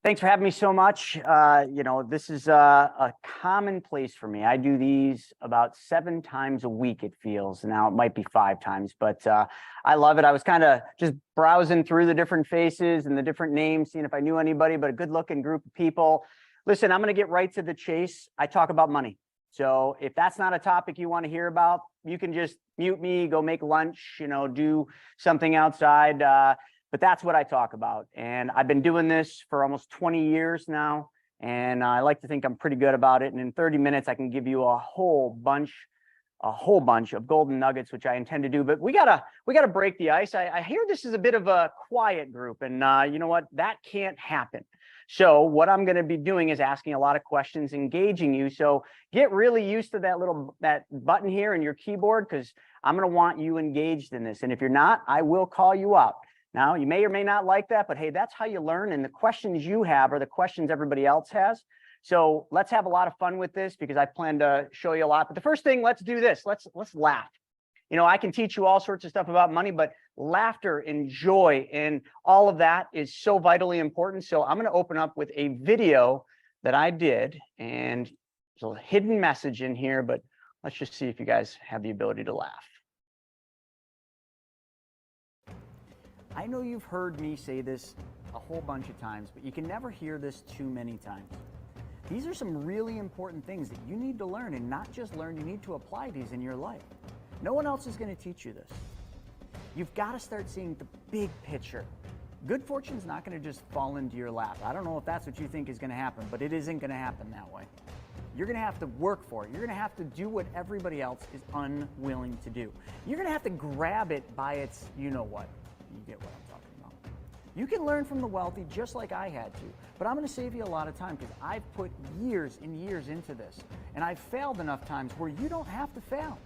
Thanks for having me so much. This is a commonplace for me. I do these about 7 times a week, it feels. Now it might be 5 times, but I love it. I was kind of just browsing through the different faces and the different names, seeing if I knew anybody, but a good looking group of people. Listen, I'm going to get right to the chase. I talk about money. So if that's not a topic you want to hear about, you can just mute me, go make lunch, do something outside. But that's what I talk about. And I've been doing this for almost 20 years now. And I like to think I'm pretty good about it. And in 30 minutes, I can give you a whole bunch of golden nuggets, which I intend to do. But we gotta break the ice. I hear this is a bit of a quiet group, and you know what? That can't happen. So what I'm going to be doing is asking a lot of questions, engaging you. So get really used to that button here in your keyboard, because I'm going to want you engaged in this. And if you're not, I will call you out. Now, you may or may not like that, but hey, that's how you learn. And the questions you have are the questions everybody else has. So let's have a lot of fun with this, because I plan to show you a lot. But the first thing, let's do this. Let's laugh. I can teach you all sorts of stuff about money, but laughter and joy and all of that is so vitally important. So I'm going to open up with a video that I did, and there's a hidden message in here, but let's just see if you guys have the ability to laugh. I know you've heard me say this a whole bunch of times, but you can never hear this too many times. These are some really important things that you need to learn, and not just learn, you need to apply these in your life. No one else is going to teach you this. You've got to start seeing the big picture. Good fortune's not going to just fall into your lap. I don't know if that's what you think is going to happen, but it isn't going to happen that way. You're going to have to work for it. You're going to have to do what everybody else is unwilling to do. You're going to have to grab it by its you-know-what. You get what I'm talking about. You can learn from the wealthy just like I had to, but I'm going to save you a lot of time, because I've put years and years into this, and I've failed enough times where you don't have to fail.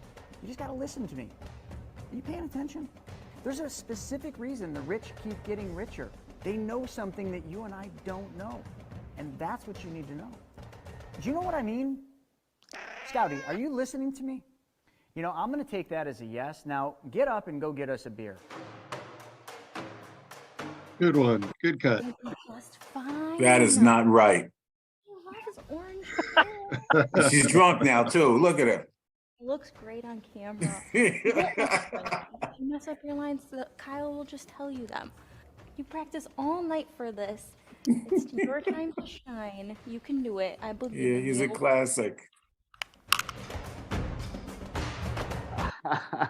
You just got to listen to me. Are you paying attention? There's a specific reason the rich keep getting richer. They know something that you and I don't know, and that's what you need to know. Do you know what I mean? Scouty, are you listening to me? I'm going to take that as a yes. Now, get up and go get us a beer. Good one. Good cut. Just fine. That is not right. I love his orange hair. She's drunk now, too. Look at her. It looks great on camera. If you mess up your lines, Kyle will just tell you them. You practice all night for this. It's your time to shine. You can do it. I believe in you. He's a classic.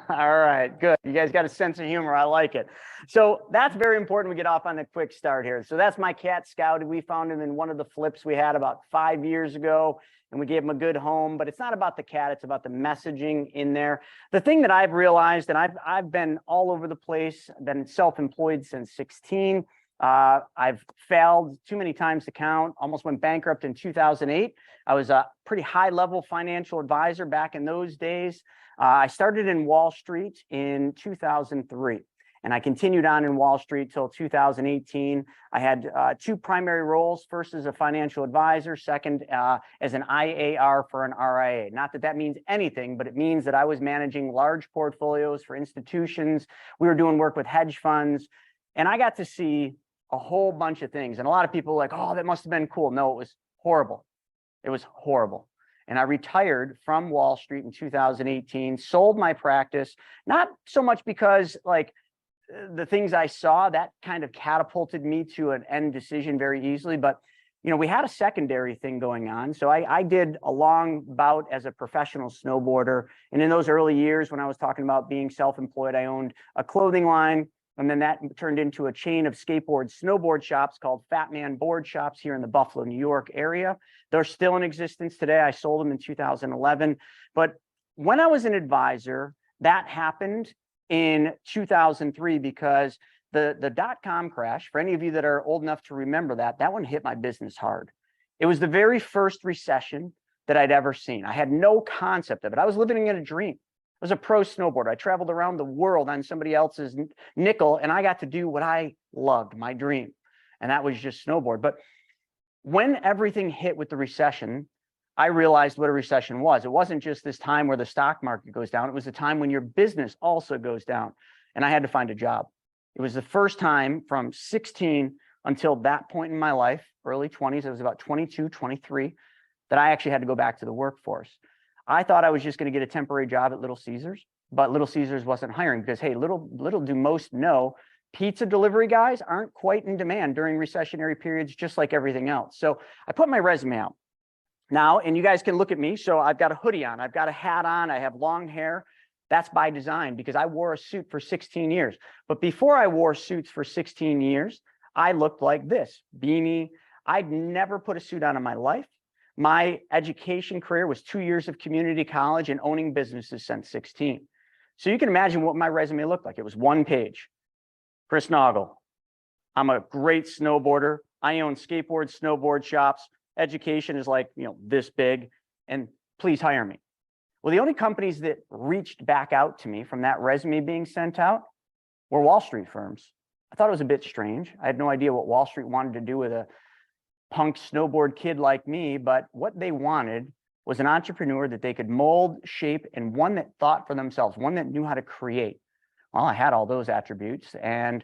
All right, good. You guys got a sense of humor. I like it. So that's very important. We get off on a quick start here. So that's my cat, Scouty. We found him in one of the flips we had about 5 years ago, and we gave him a good home. But it's not about the cat. It's about the messaging in there. The thing that I've realized, and I've been all over the place, been self-employed since 16. I've failed too many times to count, almost went bankrupt in 2008. I was a pretty high-level financial advisor back in those days. I started in Wall Street in 2003, and I continued on in Wall Street till 2018. I had 2 primary roles: first as a financial advisor, second as an IAR for an RIA. Not that that means anything, but it means that I was managing large portfolios for institutions. We were doing work with hedge funds, and I got to see a whole bunch of things. And a lot of people are like, oh, that must have been cool. No, it was horrible. It was horrible. And I retired from Wall Street in 2018, sold my practice, not so much because the things I saw that kind of catapulted me to an end decision very easily, but we had a secondary thing going on. So I did a long bout as a professional snowboarder. And in those early years, when I was talking about being self-employed, I owned a clothing line. And then that turned into a chain of snowboard shops called Fat Man Board Shops here in the Buffalo, New York area. They're still in existence today. I sold them in 2011. But when I was an advisor, that happened in 2003, because the dot-com crash, for any of you that are old enough to remember that one hit my business hard. It was the very first recession that I'd ever seen. I had no concept of it. I was living in a dream. I was a pro snowboarder. I traveled around the world on somebody else's nickel, and I got to do what I loved, my dream. And that was just snowboard. But when everything hit with the recession, I realized what a recession was. It wasn't just this time where the stock market goes down. It was a time when your business also goes down. And I had to find a job. It was the first time from 16 until that point in my life, early 20s, I was about 22, 23, that I actually had to go back to the workforce. I thought I was just going to get a temporary job at Little Caesars, but Little Caesars wasn't hiring because, hey, little do most know, pizza delivery guys aren't quite in demand during recessionary periods, just like everything else. So I put my resume out now, and you guys can look at me. So I've got a hoodie on, I've got a hat on, I have long hair. That's by design because I wore a suit for 16 years. But before I wore suits for 16 years, I looked like this, beanie. I'd never put a suit on in my life. My education career was 2 years of community college and owning businesses since 16. So you can imagine what my resume looked like. It was one page. Chris Naugle. I'm a great snowboarder. I own skateboard, snowboard shops. Education is like, this big, and please hire me. Well, the only companies that reached back out to me from that resume being sent out were Wall Street firms. I thought it was a bit strange. I had no idea what Wall Street wanted to do with a punk snowboard kid like me, but what they wanted was an entrepreneur that they could mold, shape, and one that thought for themselves, one that knew how to create. Well, I had all those attributes, and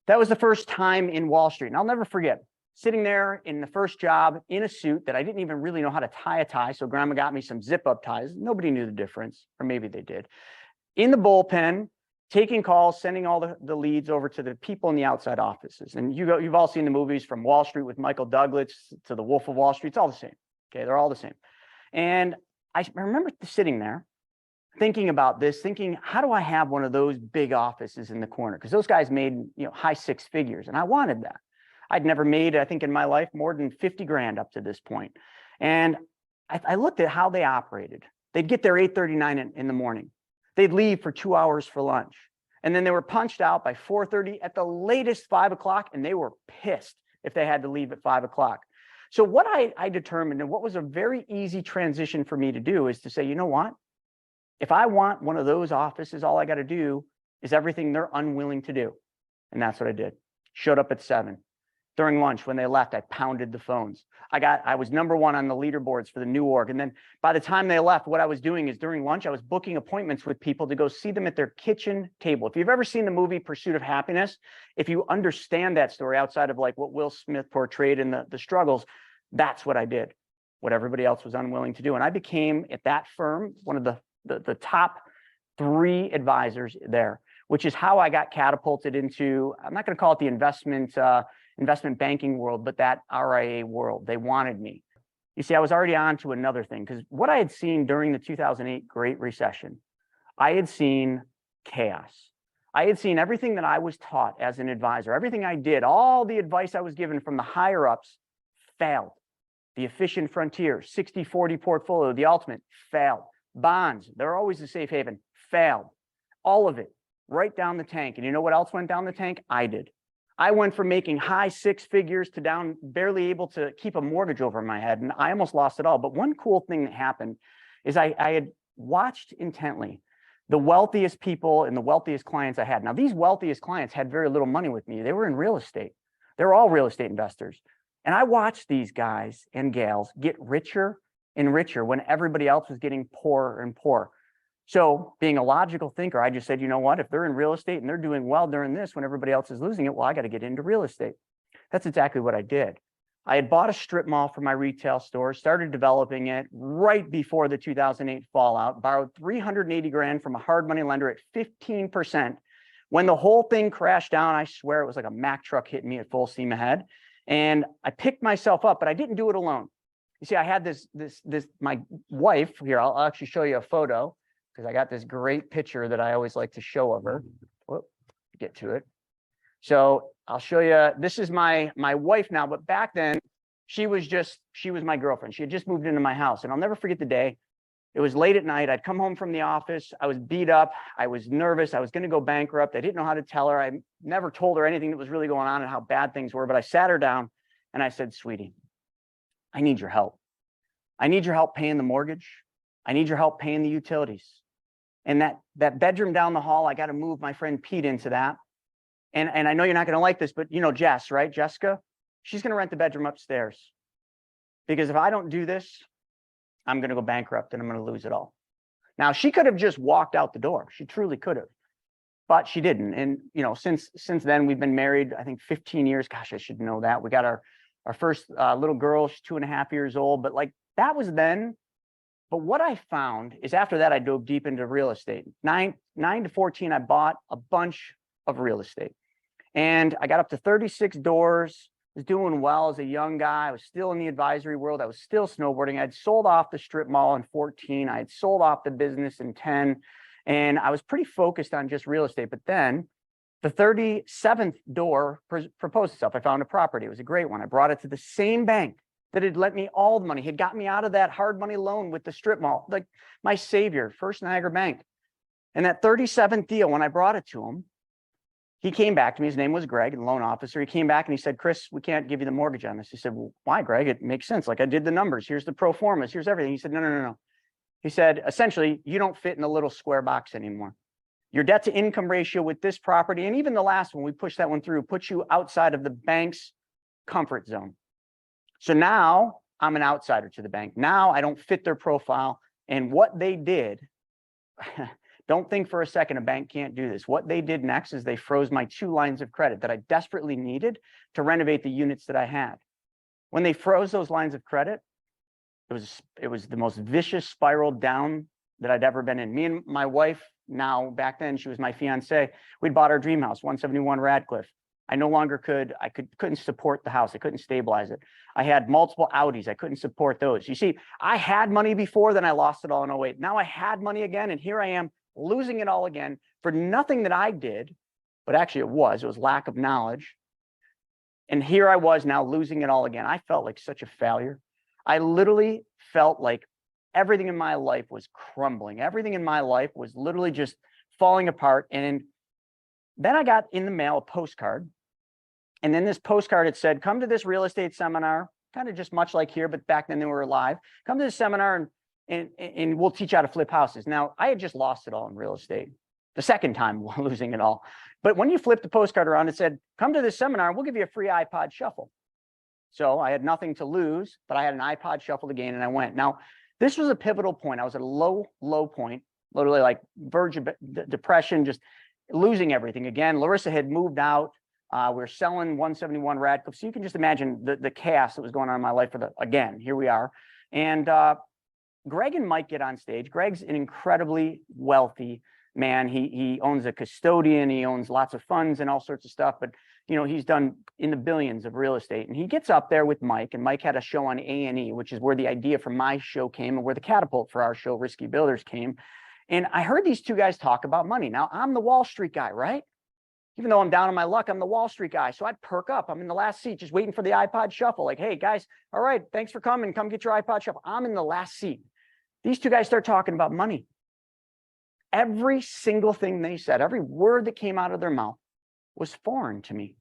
that was the first time in Wall Street. And I'll never forget sitting there in the first job in a suit that I didn't even really know how to tie a tie. So grandma got me some zip up ties. Nobody knew the difference, or maybe they did. In the bullpen, taking calls, sending all the leads over to the people in the outside offices. And you've all seen the movies from Wall Street with Michael Douglas to The Wolf of Wall Street. It's all the same. Okay, they're all the same. And I remember sitting there thinking about this, thinking, how do I have one of those big offices in the corner? Because those guys made high six figures, and I wanted that. I'd never made, I think in my life, more than 50 grand up to this point. And I looked at how they operated. They'd get there 8:39 in the morning. They'd leave for 2 hours for lunch. And then they were punched out by 4:30 at the latest 5 o'clock, and they were pissed if they had to leave at 5 o'clock. So what I determined, and what was a very easy transition for me to do, is to say, you know what? If I want one of those offices, all I got to do is everything they're unwilling to do. And that's what I did. Showed up at 7. During lunch, when they left, I pounded the phones. I was number one on the leaderboards for the new org. And then by the time they left, what I was doing is during lunch, I was booking appointments with people to go see them at their kitchen table. If you've ever seen the movie Pursuit of Happiness, if you understand that story outside of like what Will Smith portrayed in the struggles, that's what I did, what everybody else was unwilling to do. And I became, at that firm, one of the top 3 advisors there, which is how I got catapulted into, I'm not going to call it the investment banking world, but that RIA world. They wanted me. You see, I was already on to another thing, because what I had seen during the 2008 Great Recession, I had seen chaos. I had seen everything that I was taught as an advisor, everything I did, all the advice I was given from the higher ups failed. The efficient frontier, 60-40 portfolio, the ultimate, failed. Bonds, they're always a safe haven, failed. All of it, right down the tank. And you know what else went down the tank? I did. I went from making high 6 figures to down, barely able to keep a mortgage over my head, and I almost lost it all. But one cool thing that happened is I had watched intently the wealthiest people and the wealthiest clients I had. Now, these wealthiest clients had very little money with me. They were in real estate. They were all real estate investors. And I watched these guys and gals get richer and richer when everybody else was getting poorer and poorer. So being a logical thinker, I just said, you know what, if they're in real estate and they're doing well during this when everybody else is losing it, well, I got to get into real estate. That's exactly what I did. I had bought a strip mall for my retail store, started developing it right before the 2008 fallout, borrowed 380 grand from a hard money lender at 15%. When the whole thing crashed down, I swear it was like a Mack truck hitting me at full steam ahead. And I picked myself up, but I didn't do it alone. You see, I had my wife here. I'll actually show you a photo, because I got this great picture that I always like to show of her. Whoop, get to it. So I'll show you, this is my wife now, but back then she was my girlfriend. She had just moved into my house, and I'll never forget the day. It was late at night. I'd come home from the office. I was beat up. I was nervous. I was going to go bankrupt. I didn't know how to tell her. I never told her anything that was really going on and how bad things were, but I sat her down and I said, sweetie, I need your help. I need your help paying the mortgage. I need your help paying the utilities. And that bedroom down the hall, I got to move my friend Pete into that. And I know you're not going to like this, but you know Jess, right? Jessica, she's going to rent the bedroom upstairs. Because if I don't do this, I'm going to go bankrupt and I'm going to lose it all. Now, she could have just walked out the door. She truly could have. but she didn't. And, you know, since then we've been married, I think 15 years. Gosh, I should know that. We got our first little girl. She's 2.5 years old, but like that was then. But what I found is after that, I dove deep into real estate. 9 to 14, I bought a bunch of real estate, and I got up to 36 doors. Was doing well as a young guy. I was still in the advisory world. I was still snowboarding. I'd sold off the strip mall in 14. I had sold off the business in 10. And I was pretty focused on just real estate. But then the 37th door proposed itself. I found a property. It was a great one. I brought it to the same bank that had lent me all the money, had got me out of that hard money loan with the strip mall, like my savior, First Niagara Bank. And that 37th deal, when I brought it to him, he came back to me. His name was Greg, the loan officer. He came back and he said, Chris, we can't give you the mortgage on this. He said, well, why, Greg? It makes sense. Like I did the numbers. Here's the pro formas. Here's everything. He said, no. He said, essentially, you don't fit in a little square box anymore. Your debt to income ratio with this property, and even the last one, we pushed that one through, puts you outside of the bank's comfort zone. So now I'm an outsider to the bank. Now I don't fit their profile. And what they did, don't think for a second a bank can't do this. What they did next is they froze my 2 lines of credit that I desperately needed to renovate the units that I had. When they froze those lines of credit, it was the most vicious spiral down that I'd ever been in. Me and my wife, now back then she was my fiance, we'd bought our dream house, 171 Radcliffe. I no longer couldn't support the house. I couldn't stabilize it. I had multiple Audis. I couldn't support those. You see, I had money before, then I lost it all in 08. Now I had money again, and here I am losing it all again for nothing that I did, but actually it was lack of knowledge. And here I was now losing it all again. I felt like such a failure. I literally felt like everything in my life was crumbling. Everything in my life was literally just falling apart. And then I got in the mail a postcard. And then this postcard, it said, come to this real estate seminar, kind of just much like here, but back then they were live. Come to this seminar and we'll teach you how to flip houses. Now, I had just lost it all in real estate, the second time losing it all. But when you flip the postcard around, it said, come to this seminar, we'll give you a free iPod shuffle. So I had nothing to lose, but I had an iPod shuffle to gain, and I went. Now, this was a pivotal point. I was at a low point, literally like verge of depression, just losing everything. Again, Larissa had moved out. We were selling 171 Radcliffe. So you can just imagine the chaos that was going on in my life again, here we are. And Greg and Mike get on stage. Greg's an incredibly wealthy man. He owns a custodian. He owns lots of funds and all sorts of stuff. But, you know, he's done in the billions of real estate. And he gets up there with Mike. And Mike had a show on A&E, which is where the idea for my show came and where the catapult for our show, Risky Builders, came. And I heard these two guys talk about money. Now, I'm the Wall Street guy, right? Even though I'm down on my luck, I'm the Wall Street guy. So I'd perk up. I'm in the last seat, just waiting for the iPod shuffle. Like, hey, guys, all right, thanks for coming. Come get your iPod shuffle. I'm in the last seat. These two guys start talking about money. Every single thing they said, every word that came out of their mouth was foreign to me.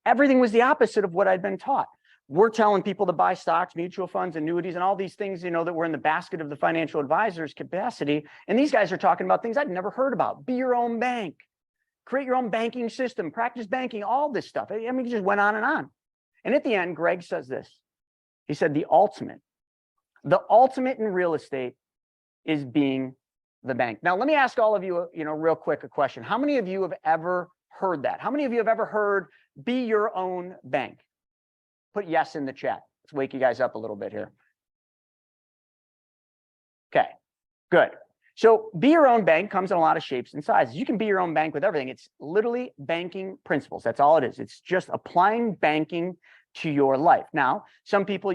Everything was the opposite of what I'd been taught. We're telling people to buy stocks, mutual funds, annuities, and all these things, you know, that were in the basket of the financial advisor's capacity. And these guys are talking about things I'd never heard about. Be your own bank. Create your own banking system, practice banking, all this stuff. I mean, it just went on. And at the end, Greg says this. He said, the ultimate in real estate is being the bank. Now, let me ask all of you, real quick, a question. How many of you have ever heard that? How many of you have ever heard be your own bank? Put yes in the chat. Let's wake you guys up a little bit here. Okay, good. So be your own bank comes in a lot of shapes and sizes. You can be your own bank with everything. It's literally banking principles. That's all it is. It's just applying banking to your life. Now, some people,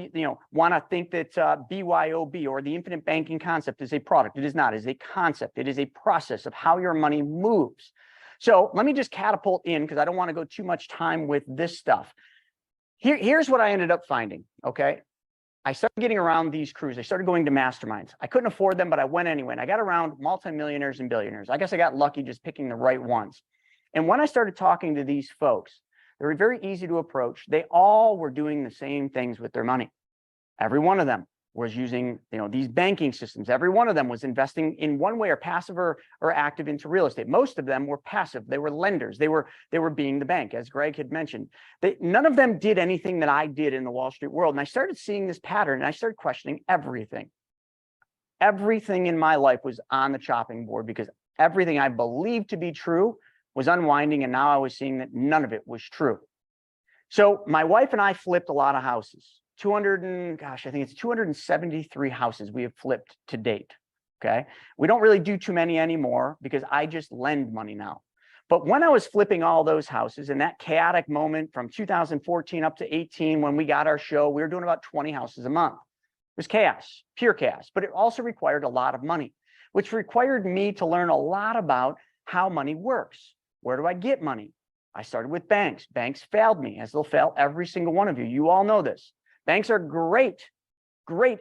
want to think that BYOB or the infinite banking concept is a product. It is not. It is a concept. It is a process of how your money moves. So let me just catapult in because I don't want to go too much time with this stuff. Here's what I ended up finding, okay? I started getting around these crews. I started going to masterminds. I couldn't afford them, but I went anyway. And I got around multimillionaires and billionaires. I guess I got lucky just picking the right ones. And when I started talking to these folks, they were very easy to approach. They all were doing the same things with their money. Every one of them was using, these banking systems. Every one of them was investing in one way or passive or active into real estate. Most of them were passive. They were lenders. They were being the bank, as Greg had mentioned. None of them did anything that I did in the Wall Street world. And I started seeing this pattern and I started questioning everything. Everything in my life was on the chopping board because Everything I believed to be true was unwinding, and now I was seeing that none of it was true. So my wife and I flipped a lot of houses. 273 houses we have flipped to date. Okay. We don't really do too many anymore because I just lend money now. But when I was flipping all those houses in that chaotic moment from 2014 up to 18, when we got our show, we were doing about 20 houses a month. It was chaos, pure chaos, but it also required a lot of money, which required me to learn a lot about how money works. Where do I get money? I started with banks. Banks failed me, as they'll fail every single one of you. You all know this. Banks are great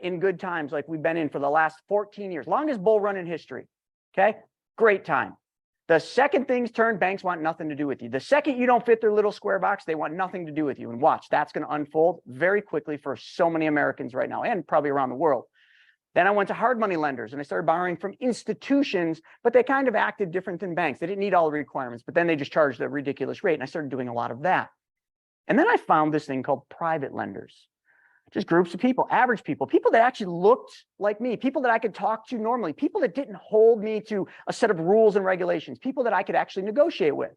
in good times like we've been in for the last 14 years, longest bull run in history. Okay, great time. The second things turn, banks want nothing to do with you. The second you don't fit their little square box, they want nothing to do with you. And watch, that's going to unfold very quickly for so many Americans right now, and probably around the world. Then I went to hard money lenders and I started borrowing from institutions, but they kind of acted different than banks. They didn't need all the requirements, but then they just charged a ridiculous rate. And I started doing a lot of that. And then I found this thing called private lenders. Just groups of people, average people, people that actually looked like me, people that I could talk to normally, people that didn't hold me to a set of rules and regulations, people that I could actually negotiate with.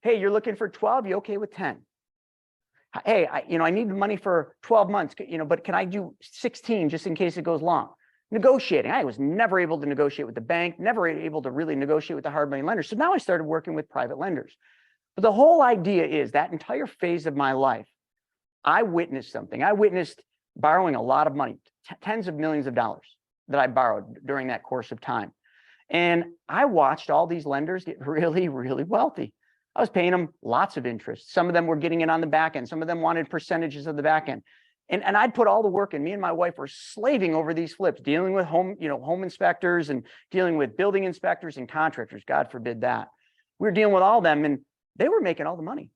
Hey, you're looking for 12, you okay with 10? Hey, I need the money for 12 months, but can I do 16 just in case it goes long? Negotiating. I was never able to negotiate with the bank, never able to really negotiate with the hard money lenders. So now I started working with private lenders. But the whole idea is that entire phase of my life, I witnessed something. I witnessed borrowing a lot of money, tens of millions of dollars that I borrowed during that course of time. And I watched all these lenders get really, really wealthy. I was paying them lots of interest. Some of them were getting it on the back end. Some of them wanted percentages of the back end. And I'd put all the work in. Me and my wife were slaving over these flips, dealing with home inspectors and dealing with building inspectors and contractors. God forbid that. We were dealing with all of them, and they were making all the money.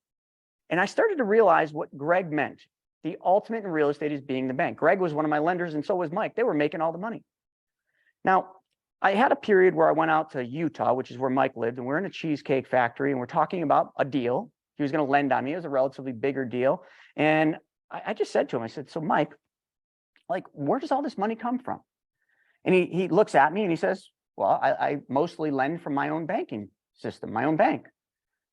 And I started to realize what Greg meant. The ultimate in real estate is being the bank. Greg was one of my lenders, and so was Mike. They were making all the money. Now, I had a period where I went out to Utah, which is where Mike lived, and we're in a cheesecake factory, and we're talking about a deal. He was going to lend on me. It was a relatively bigger deal. And I just said to him, I said, so Mike, like, where does all this money come from? And he looks at me and he says, well, I mostly lend from my own banking system, my own bank.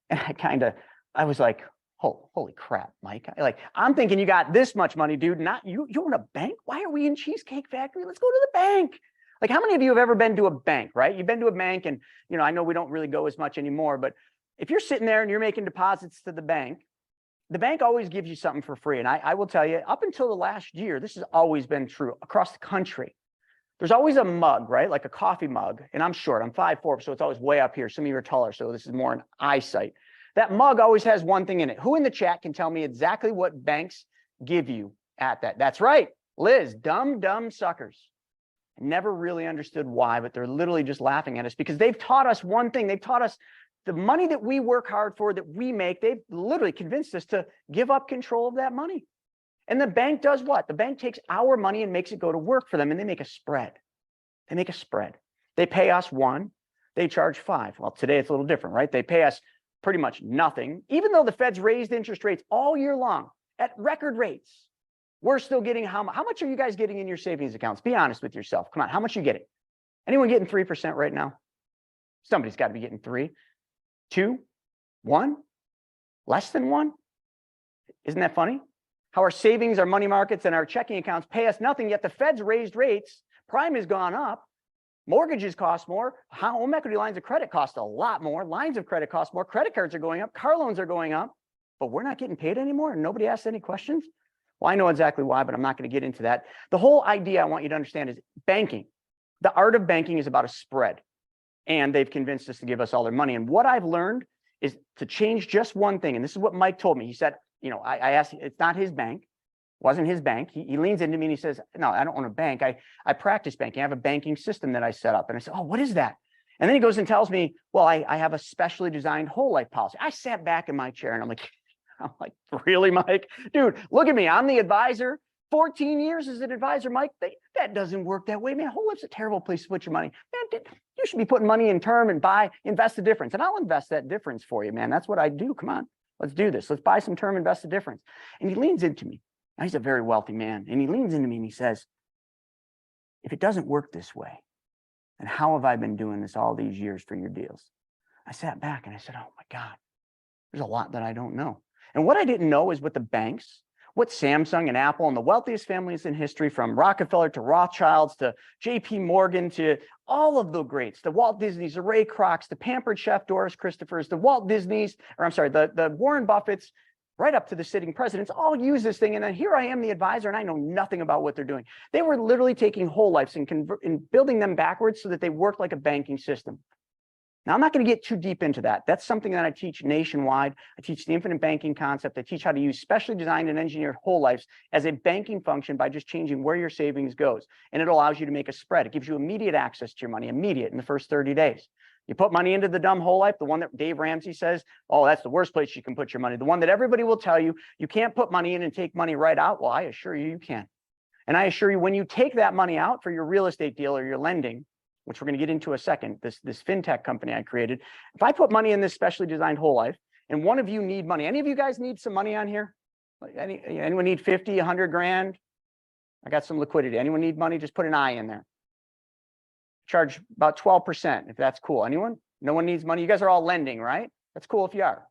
And I was like, holy crap, Mike. I'm thinking you got this much money, dude. Not you own a bank? Why are we in Cheesecake Factory? Let's go to the bank. Like, how many of you have ever been to a bank, right? You've been to a bank, and I know we don't really go as much anymore, but if you're sitting there and you're making deposits to the bank always gives you something for free. And I will tell you, up until the last year, this has always been true across the country. There's always a mug, right? Like a coffee mug. And I'm short, I'm 5'4", so it's always way up here. Some of you are taller, so this is more an eyesight. That mug always has one thing in it. Who in the chat can tell me exactly what banks give you at that? That's right, Liz, dumb suckers. Never really understood why, but they're literally just laughing at us because they've taught us one thing. They've taught us the money that we work hard for, that we make, they've literally convinced us to give up control of that money. And the bank does what? The bank takes our money and makes it go to work for them, and they make a spread. They make a spread. They pay us 1, they charge 5. Well, today it's a little different, right? They pay us pretty much nothing, even though the Fed's raised interest rates all year long at record rates. We're still getting how much are you guys getting in your savings accounts? Be honest with yourself. Come on, how much are you getting? Anyone getting 3% right now? Somebody's got to be getting 3, 2, 1, less than 1. Isn't that funny? How our savings, our money markets, and our checking accounts pay us nothing, yet the Fed's raised rates, prime has gone up, mortgages cost more, home equity lines of credit cost a lot more, lines of credit cost more, credit cards are going up, car loans are going up, but we're not getting paid anymore and nobody asks any questions? Well, I know exactly why, but I'm not going to get into that. The whole idea I want you to understand is banking. The art of banking is about a spread. And they've convinced us to give us all their money. And what I've learned is to change just one thing. And this is what Mike told me. He said, I asked, it's not his bank, wasn't his bank. He leans into me and he says, no, I don't own a bank. I practice banking. I have a banking system that I set up. And I said, oh, what is that? And then he goes and tells me, well, I have a specially designed whole life policy. I sat back in my chair and I'm like, really, Mike? Dude, look at me. I'm the advisor. 14 years as an advisor, Mike. That doesn't work that way, man. Whole life's a terrible place to put your money. Man, you should be putting money in term and invest the difference. And I'll invest that difference for you, man. That's what I do. Come on, let's do this. Let's buy some term, invest the difference. And he leans into me. Now, he's a very wealthy man. And he leans into me and he says, if it doesn't work this way, And how have I been doing this all these years for your deals? I sat back and I said, oh my God, there's a lot that I don't know. And what I didn't know is what the banks, what Samsung and Apple and the wealthiest families in history, from Rockefeller to Rothschilds to JP Morgan to all of the greats, the Walt Disneys, the Ray Krocs, the pampered chef Doris Christophers, the Walt Disneys, or I'm sorry, the Warren Buffetts, right up to the sitting presidents, all use this thing. And then here I am, the advisor, and I know nothing about what they're doing. They were literally taking whole lives and building them backwards so that they work like a banking system. Now, I'm not going to get too deep into that. That's something that I teach nationwide. I teach the infinite banking concept. I teach how to use specially designed and engineered whole lives as a banking function by just changing where your savings goes. And it allows you to make a spread. It gives you immediate access to your money, immediate in the first 30 days. You put money into the dumb whole life, the one that Dave Ramsey says, oh, that's the worst place you can put your money. The one that everybody will tell you, you can't put money in and take money right out. Well, I assure you, you can. And I assure you, when you take that money out for your real estate deal or your lending, which we're going to get into a second, this fintech company I created, if I put money in this specially designed whole life, and one of you need money, any of you guys need some money on here? Anyone need 50, 100 grand? I got some liquidity. Anyone need money? Just put an I in there. Charge about 12%, if that's cool. Anyone? No one needs money? You guys are all lending, right? That's cool if you are.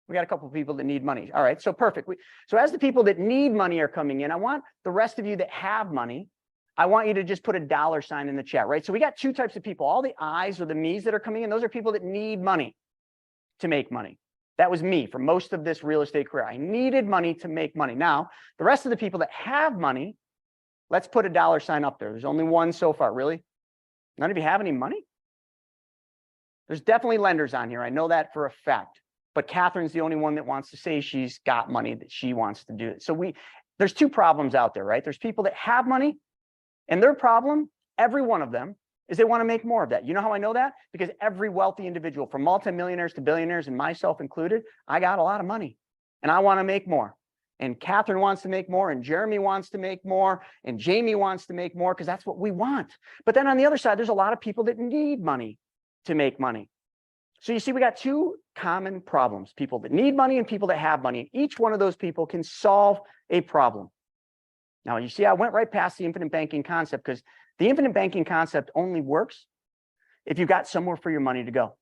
We got a couple of people that need money. All right, so perfect. So as the people that need money are coming in, I want the rest of you that have money, I want you to just put a dollar sign in the chat, right? So we got two types of people. All the I's or the me's that are coming in, those are people that need money to make money. That was me for most of this real estate career. I needed money to make money. Now, the rest of the people that have money, let's put a dollar sign up there. There's only one so far, really? None of you have any money? There's definitely lenders on here. I know that for a fact. But Catherine's the only one that wants to say she's got money, that she wants to do it. So there's two problems out there, right? There's people that have money, and their problem, every one of them, is they want to make more of that. You know how I know that? Because every wealthy individual, from multimillionaires to billionaires, and myself included, I got a lot of money, and I want to make more. And Catherine wants to make more, and Jeremy wants to make more, and Jamie wants to make more, because that's what we want. But then on the other side, there's a lot of people that need money to make money. So you see, we got two common problems: people that need money and people that have money. Each one of those people can solve a problem. Now, you see, I went right past the infinite banking concept, because the infinite banking concept only works if you've got somewhere for your money to go.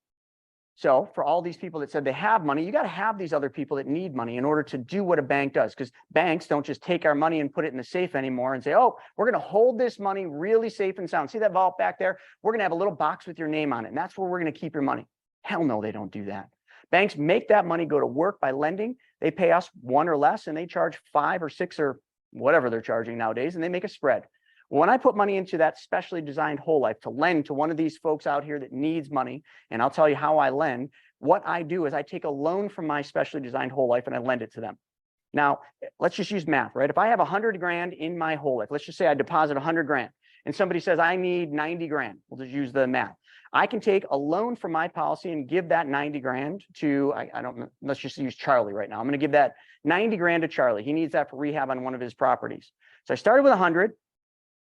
So for all these people that said they have money, you got to have these other people that need money in order to do what a bank does, because banks don't just take our money and put it in the safe anymore and say, oh, we're going to hold this money really safe and sound. See that vault back there? We're going to have a little box with your name on it, and that's where we're going to keep your money. Hell no, they don't do that. Banks make that money go to work by lending. They pay us 1 or less, and they charge 5 or 6 or whatever they're charging nowadays, and they make a spread. When I put money into that specially designed whole life to lend to one of these folks out here that needs money, and I'll tell you how I lend, what I do is I take a loan from my specially designed whole life and I lend it to them. Now, let's just use math, right? If I have 100 grand in my whole life, let's just say I deposit 100 grand, and somebody says I need 90 grand. We'll just use the math. I can take a loan from my policy and give that 90 grand to, I don't know, let's just use Charlie right now. I'm going to give that 90 grand to Charlie. He needs that for rehab on one of his properties. So I started with 100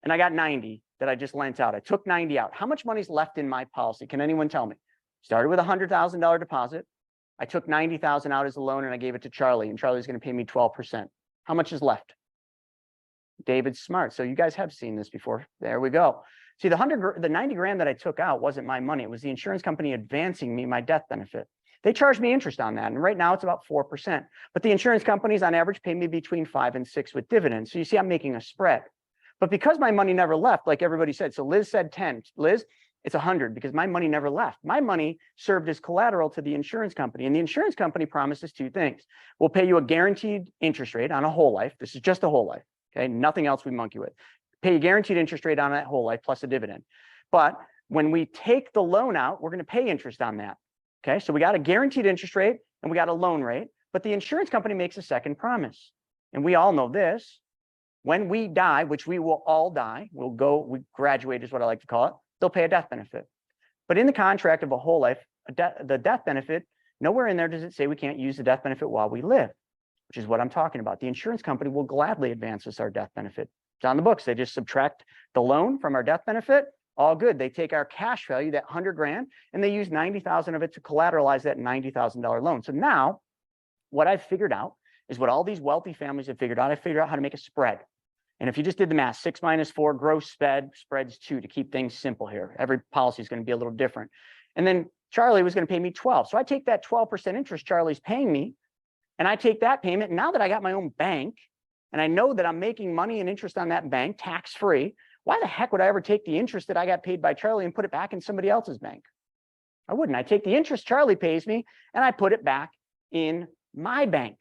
and I got 90 that I just lent out. I took 90 out. How much money's left in my policy? Can anyone tell me? Started with a $100,000 deposit. I took 90,000 out as a loan and I gave it to Charlie, and Charlie's going to pay me 12%. How much is left? David's smart. So you guys have seen this before. There we go. See, the 90 grand that I took out wasn't my money. It was the insurance company advancing me my death benefit. They charged me interest on that, and right now it's about 4%. But the insurance companies on average pay me between 5 and 6 with dividends. So you see, I'm making a spread. But because my money never left, like everybody said, so Liz said 10. Liz, it's 100 because my money never left. My money served as collateral to the insurance company, and the insurance company promises two things. We'll pay you a guaranteed interest rate on a whole life. This is just a whole life. Okay, nothing else we monkey with. Pay a guaranteed interest rate on that whole life plus a dividend. But when we take the loan out, we're going to pay interest on that. Okay, so we got a guaranteed interest rate and we got a loan rate, but the insurance company makes a second promise. And we all know this: when we die, which we will all die, we graduate is what I like to call it, they'll pay a death benefit. But in the contract of a whole life, the death benefit, nowhere in there does it say we can't use the death benefit while we live, which is what I'm talking about. The insurance company will gladly advance us our death benefit. It's on the books. They just subtract the loan from our death benefit. All good. They take our cash value, that 100 grand, and they use 90,000 of it to collateralize that $90,000 loan. So now what I've figured out is what all these wealthy families have figured out. I figured out how to make a spread. And if you just did the math, 6 minus 4, gross spreads 2 to keep things simple here. Every policy is going to be a little different. And then Charlie was going to pay me 12. So I take that 12% interest Charlie's paying me, and I take that payment. And now that I got my own bank, and I know that I'm making money and interest on that bank tax-free, why the heck would I ever take the interest that I got paid by Charlie and put it back in somebody else's bank? I wouldn't. I take the interest Charlie pays me and I put it back in my bank.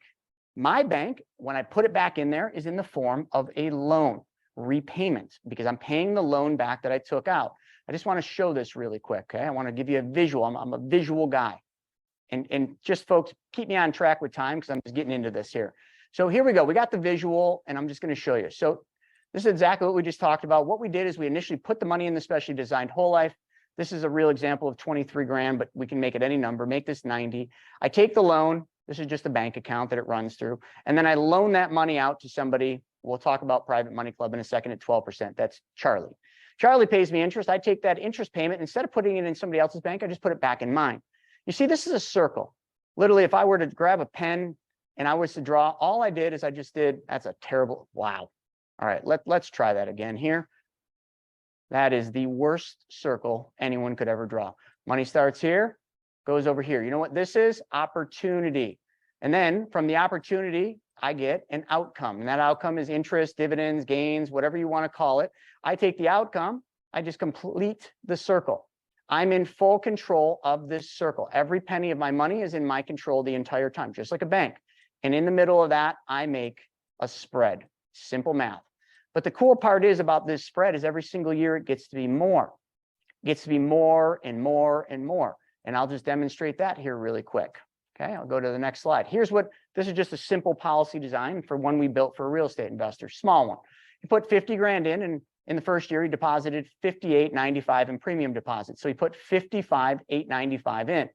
My bank, when I put it back in there, is in the form of a loan repayment because I'm paying the loan back that I took out. I just want to show this really quick. Okay, I want to give you a visual. I'm a visual guy, and just folks, keep me on track with time because I'm just getting into this here. So here we go. We got the visual, and I'm just going to show you. So this is exactly what we just talked about. What we did is we initially put the money in the specially designed whole life. This is a real example of 23 grand, but we can make it any number. Make this 90. I take the loan. This is just a bank account that it runs through. And then I loan that money out to somebody. We'll talk about Private Money Club in a second at 12%. That's Charlie. Charlie pays me interest. I take that interest payment. Instead of putting it in somebody else's bank, I just put it back in mine. You see, this is a circle. Literally, if I were to grab a pen and I was to draw, all I did is I just did, that's a terrible, wow. All right, let's try that again here. That is the worst circle anyone could ever draw. Money starts here, goes over here. You know what this is? Opportunity. And then from the opportunity, I get an outcome. And that outcome is interest, dividends, gains, whatever you want to call it. I take the outcome, I just complete the circle. I'm in full control of this circle. Every penny of my money is in my control the entire time, just like a bank. And in the middle of that, I make a spread. Simple math. But the cool part is about this spread is every single year it gets to be more. It gets to be more and more and more. And I'll just demonstrate that here really quick. Okay, I'll go to the next slide. Here's what, this is just a simple policy design for one we built for a real estate investor, small one. You put 50 grand in, and in the first year, he deposited $58.95 in premium deposits. So he put $55,895 in.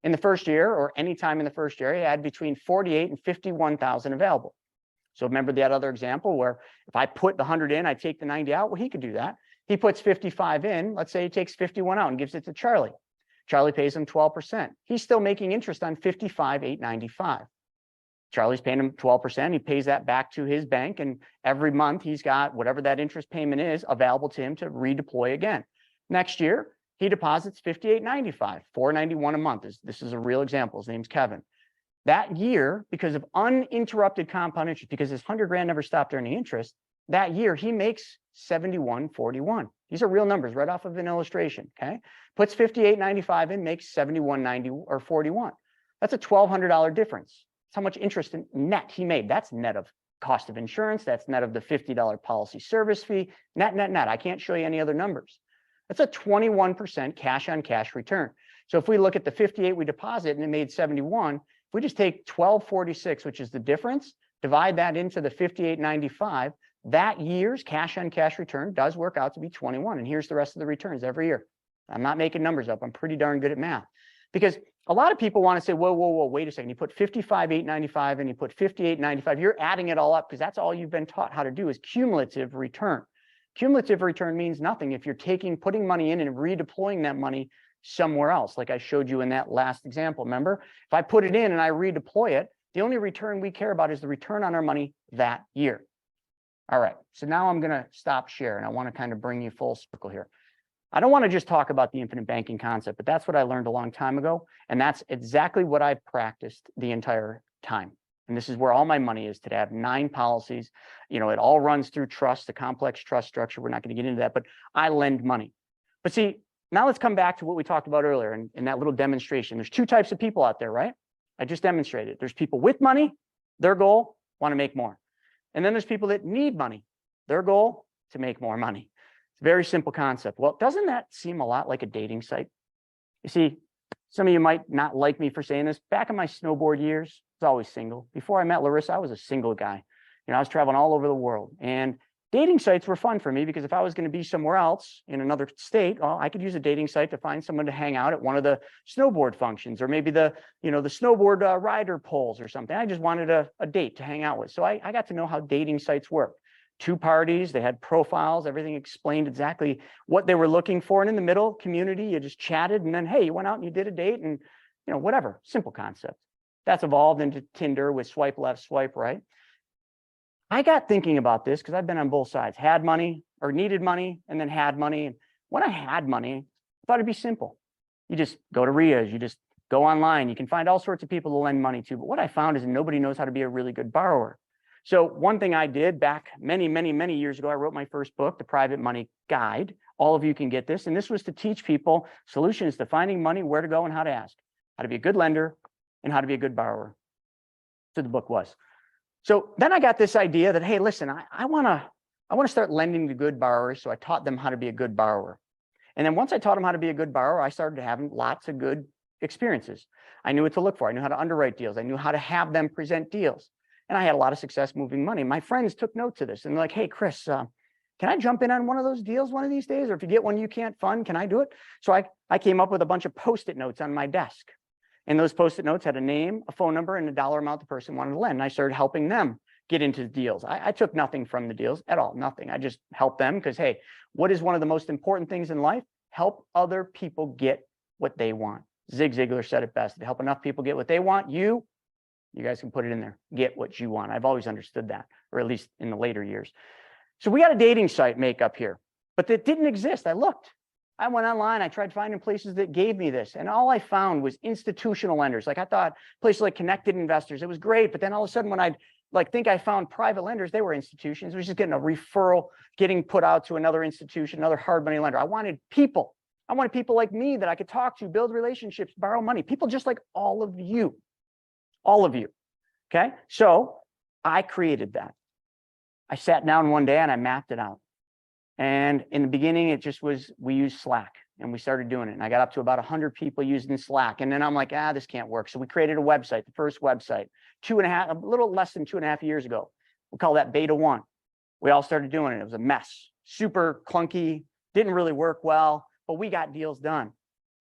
In the first year, or any time in the first year, he had between 48 and 51,000 available. So remember that other example where if I put the 100 in, I take the 90 out. Well, he could do that. He puts 55 in. Let's say he takes 51 out and gives it to Charlie. Charlie pays him 12%. He's still making interest on $55,895. Charlie's paying him 12%. He pays that back to his bank, and every month he's got whatever that interest payment is available to him to redeploy again. Next year, he deposits $58.95, $491 a month. This is a real example. His name's Kevin. That year, because of uninterrupted compound interest, because his 100 grand never stopped earning interest, that year he makes $71.41. These are real numbers right off of an illustration. Okay, puts $58.95 in, makes $71.90 or 41. That's a $1,200 difference. That's how much interest in net he made. That's net of cost of insurance. That's net of the $50 policy service fee. Net, net, net. I can't show you any other numbers. That's a 21% cash on cash return. So if we look at the 58 we deposit and it made 71, if we just take 1246, which is the difference, divide that into the 58.95, that year's cash on cash return does work out to be 21. And here's the rest of the returns every year. I'm not making numbers up. I'm pretty darn good at math. Because a lot of people want to say, whoa, whoa, whoa, wait a second. You put 55,895 and you put 58.95. You're adding it all up because that's all you've been taught how to do is cumulative return. Cumulative return means nothing if you're putting money in and redeploying that money somewhere else, like I showed you in that last example. Remember, if I put it in and I redeploy it, the only return we care about is the return on our money that year. All right, so now I'm going to stop share, and I want to kind of bring you full circle here. I don't want to just talk about the infinite banking concept, but that's what I learned a long time ago, and that's exactly what I've practiced the entire time. And this is where all my money is today. I have 9 policies. You know, it all runs through trust, the complex trust structure. We're not going to get into that, but I lend money. But see, now let's come back to what we talked about earlier in that little demonstration. There's 2 types of people out there, right? I just demonstrated. There's people with money, their goal, want to make more. And then there's people that need money, their goal, to make more money. It's a very simple concept. Well, doesn't that seem a lot like a dating site? You see, some of you might not like me for saying this. Back in my snowboard years, I was always single. Before I met Larissa, I was a single guy. You know, I was traveling all over the world. And dating sites were fun for me because if I was going to be somewhere else in another state, well, I could use a dating site to find someone to hang out at one of the snowboard functions, or maybe the snowboard rider polls or something. I just wanted a date to hang out with. So I got to know how dating sites work. 2 parties, they had profiles, everything explained exactly what they were looking for. And in the middle, community, you just chatted, and then, hey, you went out and you did a date, and, you know, whatever, simple concept. That's evolved into Tinder with swipe left, swipe right. I got thinking about this because I've been on both sides, had money or needed money and then had money. And when I had money, I thought it'd be simple. You just go to RIAs, you just go online, you can find all sorts of people to lend money to. But what I found is nobody knows how to be a really good borrower. So one thing I did back many, many, many years ago, I wrote my first book, The Private Money Guide. All of you can get this. And this was to teach people solutions to finding money, where to go and how to ask, how to be a good lender and how to be a good borrower. So the book was. So then I got this idea that, hey, listen, I want to start lending to good borrowers. So I taught them how to be a good borrower. And then once I taught them how to be a good borrower, I started having lots of good experiences. I knew what to look for. I knew how to underwrite deals. I knew how to have them present deals. And I had a lot of success moving money. My friends took note to this and they're like, hey, Chris, can I jump in on one of those deals one of these days? Or if you get one you can't fund, can I do it? So I came up with a bunch of Post-it notes on my desk. And those Post-it notes had a name, a phone number, and a dollar amount the person wanted to lend. And I started helping them get into deals. I took nothing from the deals at all, nothing. I just helped them because, hey, what is one of the most important things in life? Help other people get what they want. Zig Ziglar said it best. To help enough people get what they want, you guys can put it in there, get what you want. I've always understood that, or at least in the later years. So we got a dating site Makeup here, but that didn't exist. I looked. I went online, I tried finding places that gave me this, and all I found was institutional lenders. Like I thought places like Connected Investors, it was great, but then all of a sudden when I'd think I found private lenders, they were institutions. It was just getting a referral, getting put out to another institution, another hard money lender. I wanted people. I wanted people like me that I could talk to, build relationships, borrow money, people just like all of you, okay? So I created that. I sat down one day and I mapped it out. And in the beginning, it just was, we used Slack and we started doing it. And I got up to about 100 people using Slack. And then I'm like, this can't work. So we created a website, the first website, a little less than 2.5 years ago. We'll call that beta 1. We all started doing it. It was a mess, super clunky, didn't really work well, but we got deals done.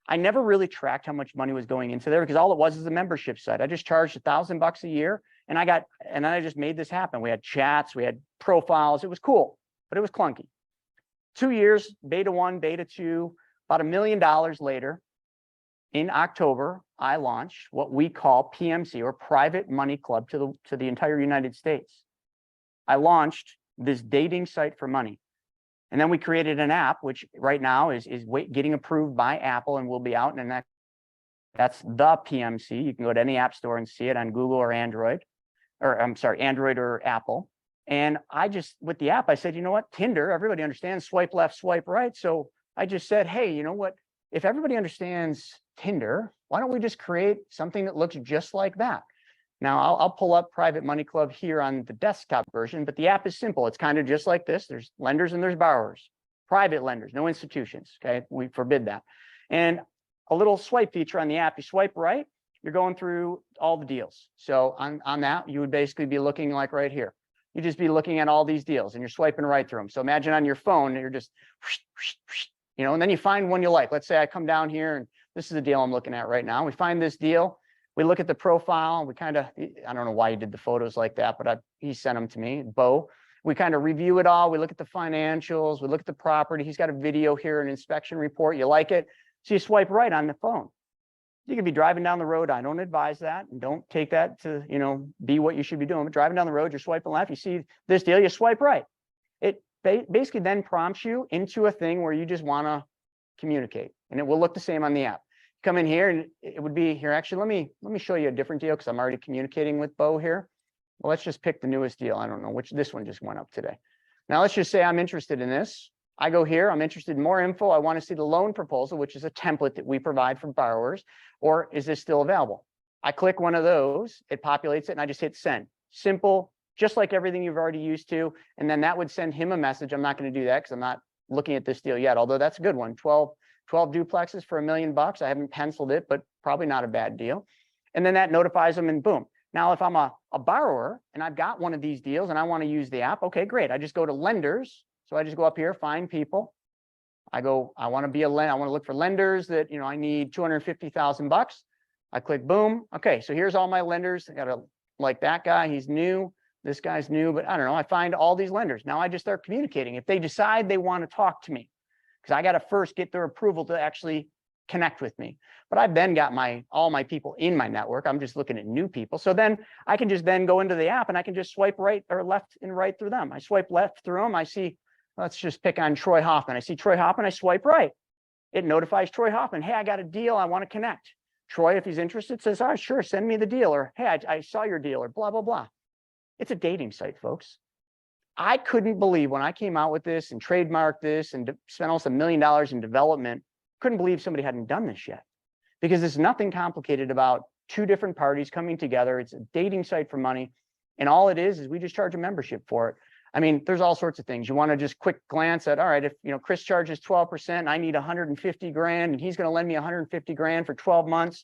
I never really tracked how much money was going into there because all it was is a membership site. I just charged $1,000 a year and I just made this happen. We had chats, we had profiles. It was cool, but it was clunky. 2 years, beta 1, beta 2, about $1 million later, in October, I launched what we call PMC, or Private Money Club, to the entire United States. I launched this dating site for money. And then we created an app, which right now is getting approved by Apple and will be out in the next. That's the PMC. You can go to any app store and see it on Google or Android, or I'm sorry, Android or Apple. And I just, with the app, I said, you know what, Tinder, everybody understands swipe left, swipe right. So I just said, hey, you know what, if everybody understands Tinder, why don't we just create something that looks just like that? Now I'll pull up Private Money Club here on the desktop version, but the app is simple. It's kind of just like this. There's lenders and there's borrowers, private lenders, no institutions. Okay, we forbid that. And a little swipe feature on the app, you swipe right, you're going through all the deals. So on that, you would basically be looking like right here. You just be looking at all these deals and you're swiping right through them. So imagine on your phone, you're just, you know, and then you find one you like. Let's say I come down here and this is the deal I'm looking at right now. We find this deal. We look at the profile and we kind of, I don't know why he did the photos like that, but he sent them to me, Bo. We kind of review it all. We look at the financials. We look at the property. He's got a video here, an inspection report. You like it. So you swipe right on the phone. You could be driving down the road. I don't advise that. And don't take that to, you know, be what you should be doing. But driving down the road, you're swiping left. You see this deal, you swipe right. It basically then prompts you into a thing where you just want to communicate. And it will look the same on the app. Come in here and it would be here. Actually, let me show you a different deal because I'm already communicating with Bo here. Well, let's just pick the newest deal. I don't know which, this one just went up today. Now let's just say I'm interested in this. I go here, I'm interested in more info. I want to see the loan proposal, which is a template that we provide for borrowers, or is this still available? I click one of those, it populates it, and I just hit send. Simple, just like everything you've already used to. And then that would send him a message. I'm not going to do that because I'm not looking at this deal yet, although that's a good one. 12 duplexes for $1 million. I haven't penciled it, but probably not a bad deal. And then that notifies them and boom. Now, if I'm a borrower and I've got one of these deals and I want to use the app, okay, great. I just go to lenders. So I just go up here, find people. I want to be I want to look for lenders that, you know, I need $250,000. I click boom. Okay, so here's all my lenders. I got to like that guy, he's new. This guy's new, but I don't know. I find all these lenders. Now I just start communicating. If they decide they want to talk to me, because I got to first get their approval to actually connect with me. But I've then got all my people in my network. I'm just looking at new people. So then I can just then go into the app and I can just swipe right or left and right through them. I swipe left through them. I see, let's just pick on Troy Hoffman. I see Troy Hoffman, I swipe right. It notifies Troy Hoffman, hey, I got a deal, I want to connect. Troy, if he's interested, says, all right, sure, send me the deal. Or, hey, I saw your deal, or blah, blah, blah. It's a dating site, folks. I couldn't believe when I came out with this and trademarked this and spent almost $1 million in development, couldn't believe somebody hadn't done this yet. Because there's nothing complicated about two different parties coming together. It's a dating site for money. And all it is we just charge a membership for it. I mean, there's all sorts of things. You want to just quick glance at, all right, if Chris charges 12%, I need 150 grand, and he's going to lend me 150 grand for 12 months.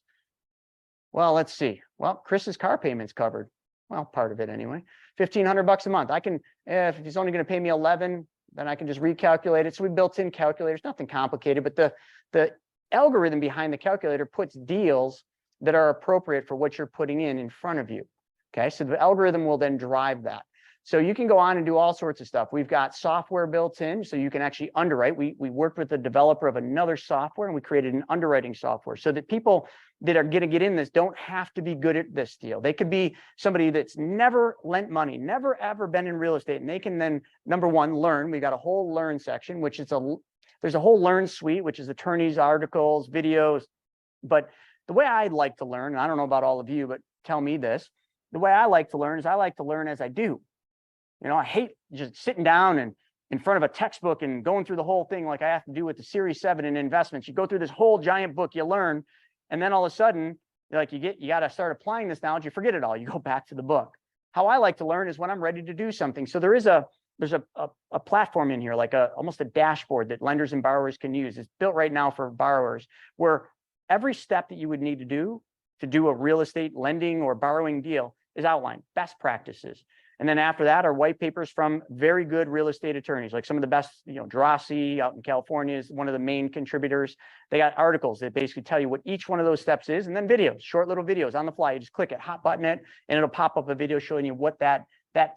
Well, let's see. Well, Chris's car payment's covered. Well, part of it anyway. $1,500 a month. I can, if he's only going to pay me 11, then I can just recalculate it. So we built in calculators, nothing complicated, but the algorithm behind the calculator puts deals that are appropriate for what you're putting in front of you. Okay, so the algorithm will then drive that. So you can go on and do all sorts of stuff. We've got software built in, so you can actually underwrite. We worked with the developer of another software, and we created an underwriting software so that people that are going to get in this don't have to be good at this deal. They could be somebody that's never lent money, never ever been in real estate, and they can then, number one, learn. We've got a whole learn section, which is there's a whole learn suite, which is attorneys, articles, videos. But the way I like to learn, and I don't know about all of you, but tell me this, the way I like to learn is I like to learn as I do. I hate just sitting down and in front of a textbook and going through the whole thing like I have to do with the Series 7 in investments. You go through this whole giant book, you learn, and then all of a sudden, you got to start applying this knowledge, you forget it all, you go back to the book. How I like to learn is when I'm ready to do something. So there's a platform in here, like almost a dashboard that lenders and borrowers can use. It's built right now for borrowers, where every step that you would need to do a real estate lending or borrowing deal is outlined, best practices. And then after that are white papers from very good real estate attorneys, like some of the best, Drossi out in California is one of the main contributors. They got articles that basically tell you what each one of those steps is, and then videos, short little videos on the fly. You just click it, hot button it, and it'll pop up a video showing you what that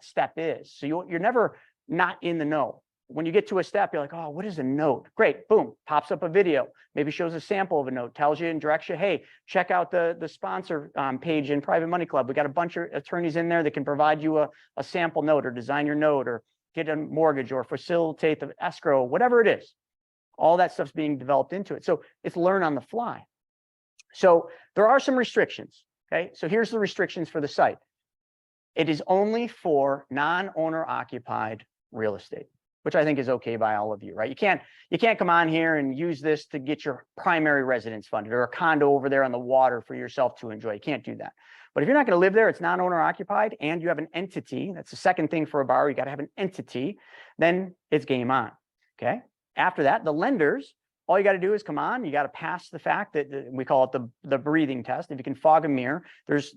step is. So you're never not in the know. When you get to a step, you're like, oh, what is a note? Great, boom, pops up a video, maybe shows a sample of a note, tells you and directs you, hey, check out the sponsor page in Private Money Club. We got a bunch of attorneys in there that can provide you a sample note or design your note or get a mortgage or facilitate the escrow, whatever it is. All that stuff's being developed into it. So it's learn on the fly. So there are some restrictions, okay? So here's the restrictions for the site. It is only for non-owner occupied real estate, which I think is okay by all of you, right? You can't come on here and use this to get your primary residence funded or a condo over there on the water for yourself to enjoy. You can't do that. But if you're not going to live there, it's non-owner occupied, and you have an entity, that's the second thing for a borrower, you got to have an entity, then it's game on, okay? After that, the lenders, all you got to do is come on, you got to pass the fact that we call it the breathing test. If you can fog a mirror,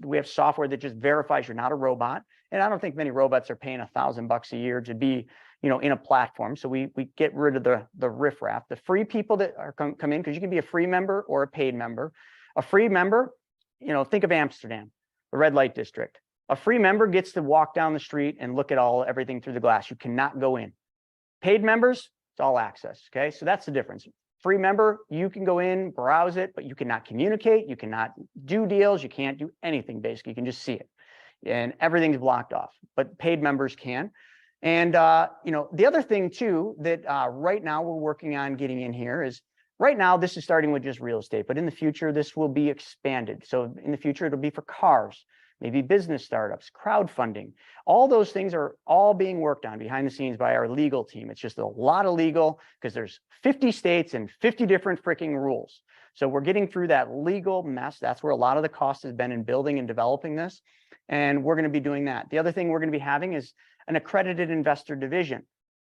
we have software that just verifies you're not a robot. And I don't think many robots are paying $1,000 a year to be, in a platform. So we get rid of the riffraff. The free people that are come in, because you can be a free member or a paid member. A free member, think of Amsterdam, the red light district. A free member gets to walk down the street and look at everything through the glass. You cannot go in. Paid members, it's all access. Okay, so that's the difference. Free member, you can go in, browse it, but you cannot communicate, you cannot do deals, you can't do anything basically. You can just see it, and everything's blocked off. But paid members can. And the other thing too that right now we're working on getting in here is, right now this is starting with just real estate, but in the future this will be expanded. So in the future it'll be for cars, maybe business startups, crowdfunding. All those things are all being worked on behind the scenes by our legal team. It's just a lot of legal, because there's 50 states and 50 different freaking rules. So we're getting through that legal mess. That's where a lot of the cost has been in building and developing this. And we're going to be doing that. The other thing we're going to be having is an accredited investor division.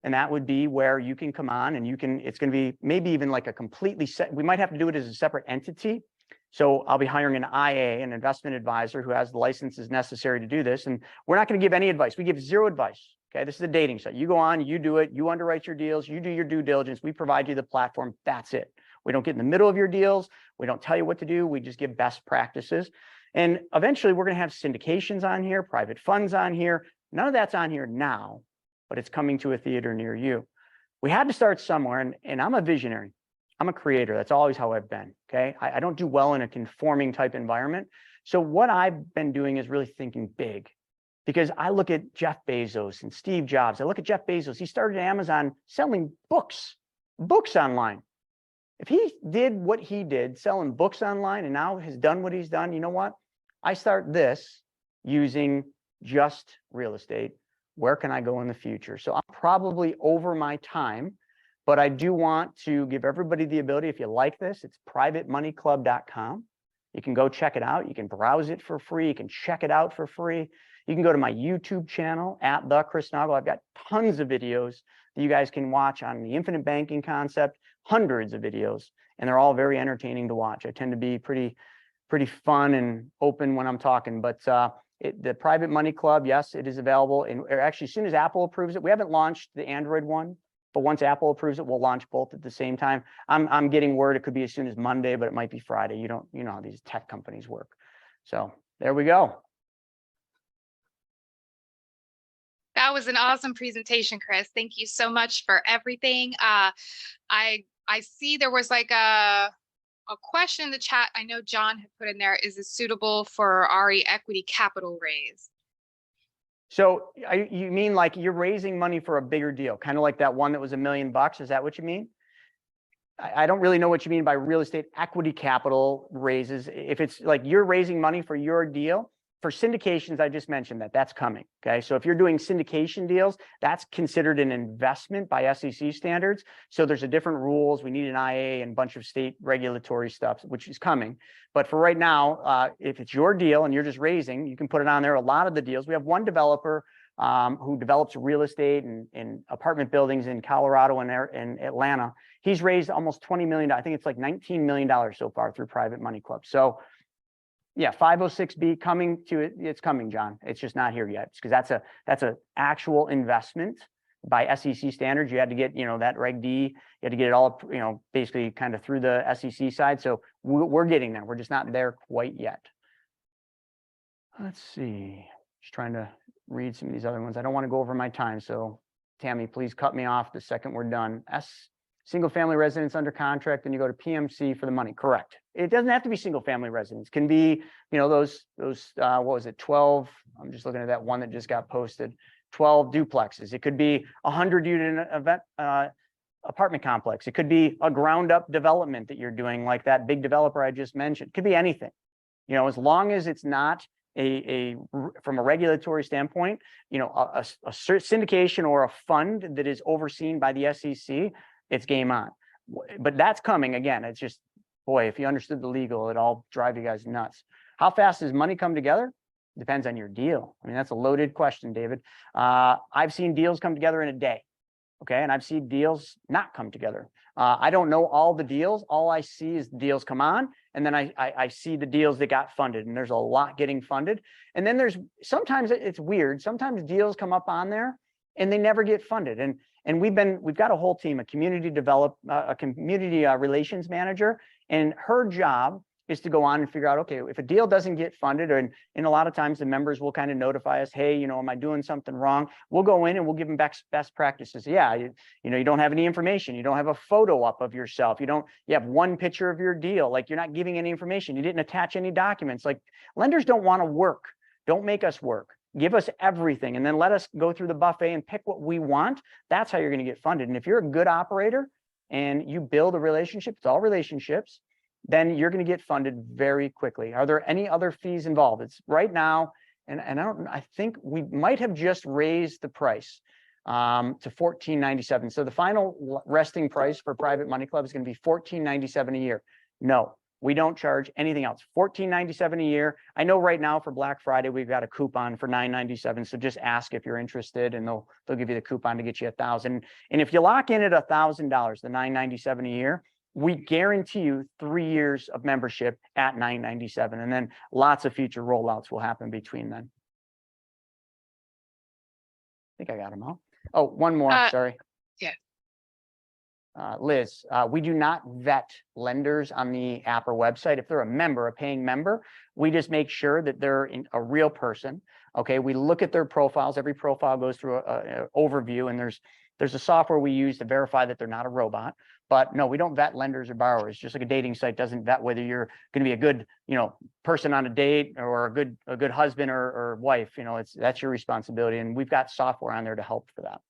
And that would be where you can come on and it's going to be maybe even like a completely we might have to do it as a separate entity. So I'll be hiring an IA, an investment advisor, who has the licenses necessary to do this. And we're not going to give any advice. We give zero advice. Okay, this is a dating site. You go on, you do it, you underwrite your deals, you do your due diligence. We provide you the platform. That's it. We don't get in the middle of your deals. We don't tell you what to do. We just give best practices. And eventually we're going to have syndications on here, private funds on here. None of that's on here now, but it's coming to a theater near you. We had to start somewhere, and I'm a visionary. I'm a creator. That's always how I've been. Okay. I don't do well in a conforming type environment. So what I've been doing is really thinking big, because I look at Jeff Bezos and Steve Jobs. I look at Jeff Bezos. He started Amazon selling books online. If he did what he did, selling books online, and now has done what he's done, you know what? I start this using just real estate. Where can I go in the future? So I'm probably over my time, but I do want to give everybody the ability, if you like this, it's privatemoneyclub.com. You can go check it out. You can browse it for free. You can check it out for free. You can go to my YouTube channel at the Chris Naugle. I've got tons of videos that you guys can watch on the infinite banking concept, hundreds of videos, and they're all very entertaining to watch. I tend to be pretty fun and open when I'm talking, but the Private Money Club, yes, it is available. And actually, as soon as Apple approves it, we haven't launched the Android one, but once Apple approves it, we'll launch both at the same time. I'm getting word it could be as soon as Monday, but it might be Friday. You know how these tech companies work. So there we go. That was an awesome presentation, Chris. Thank you so much for everything. I see there was like a question in the chat. I know John had put in there, is it suitable for RE equity capital raise? So you mean like you're raising money for a bigger deal, kind of like that one that was $1 million? Is that what you mean? I don't really know what you mean by real estate equity capital raises. If it's like you're raising money for your deal, for syndications, I just mentioned that's coming. Okay. So if you're doing syndication deals, that's considered an investment by SEC standards. So there's a different rules. We need an IA and a bunch of state regulatory stuff, which is coming. But for right now, if it's your deal and you're just raising, you can put it on there. A lot of the deals, we have one developer who develops real estate and apartment buildings in Colorado and Atlanta. He's raised almost $20 million. I think it's like $19 million so far through Private Money Club. So yeah, 506B coming to it. It's coming, John. It's just not here yet because that's a actual investment by SEC standards. You had to get, that Reg D, you had to get it all, basically kind of through the SEC side. So we're getting there. We're just not there quite yet. Let's see. Just trying to read some of these other ones. I don't want to go over my time. So Tammy, please cut me off the second we're done. Single family residence under contract, and you go to PMC for the money. Correct. It doesn't have to be single family residence. It can be, those what was it, 12? I'm just looking at that one that just got posted. 12 duplexes. It could be 100-unit event apartment complex. It could be a ground up development that you're doing, like that big developer I just mentioned. It could be anything. As long as it's not from a regulatory standpoint, a syndication or a fund that is overseen by the SEC, it's game on. But that's coming again. It's just, boy, if you understood the legal, it'd all drive you guys nuts. How fast does money come together? Depends on your deal. I mean, that's a loaded question, David. I've seen deals come together in a day. Okay. And I've seen deals not come together. I don't know all the deals. All I see is the deals come on. And then I see the deals that got funded, and there's a lot getting funded. And then sometimes it's weird. Sometimes deals come up on there and they never get funded. And we've got a whole team, a community relations manager, and her job is to go on and figure out, okay, if a deal doesn't get funded, and a lot of times the members will kind of notify us, hey, am I doing something wrong? We'll go in and we'll give them best practices. Yeah, you don't have any information. You don't have a photo up of yourself. You have one picture of your deal. Like, you're not giving any information. You didn't attach any documents. Like, lenders don't want to work. Don't make us work. Give us everything and then let us go through the buffet and pick what we want. That's how you're going to get funded. And if you're a good operator and you build a relationship, it's all relationships, then you're going to get funded very quickly. Are there any other fees involved? It's right now, and I think we might have just raised the price to $14.97. So the final resting price for Private Money Club is going to be $14.97 a year. No, we don't charge anything else. $14.97 a year. I know right now for Black Friday, we've got a coupon for $9.97. So just ask if you're interested, and they'll give you the coupon to get you $1,000. And if you lock in at $1,000, the $9.97 a year, we guarantee you 3 years of membership at $9.97. And then lots of future rollouts will happen between then. I think I got them all. Oh, one more, sorry. Yeah. Liz, we do not vet lenders on the app or website. If they're a paying member, we just make sure that they're a real person. Okay, we look at their profiles. Every profile goes through an overview, and there's a software we use to verify that they're not a robot. But no, we don't vet lenders or borrowers. Just like a dating site doesn't vet whether you're going to be a good, person on a date or a good husband or wife. That's your responsibility. And we've got software on there to help for that.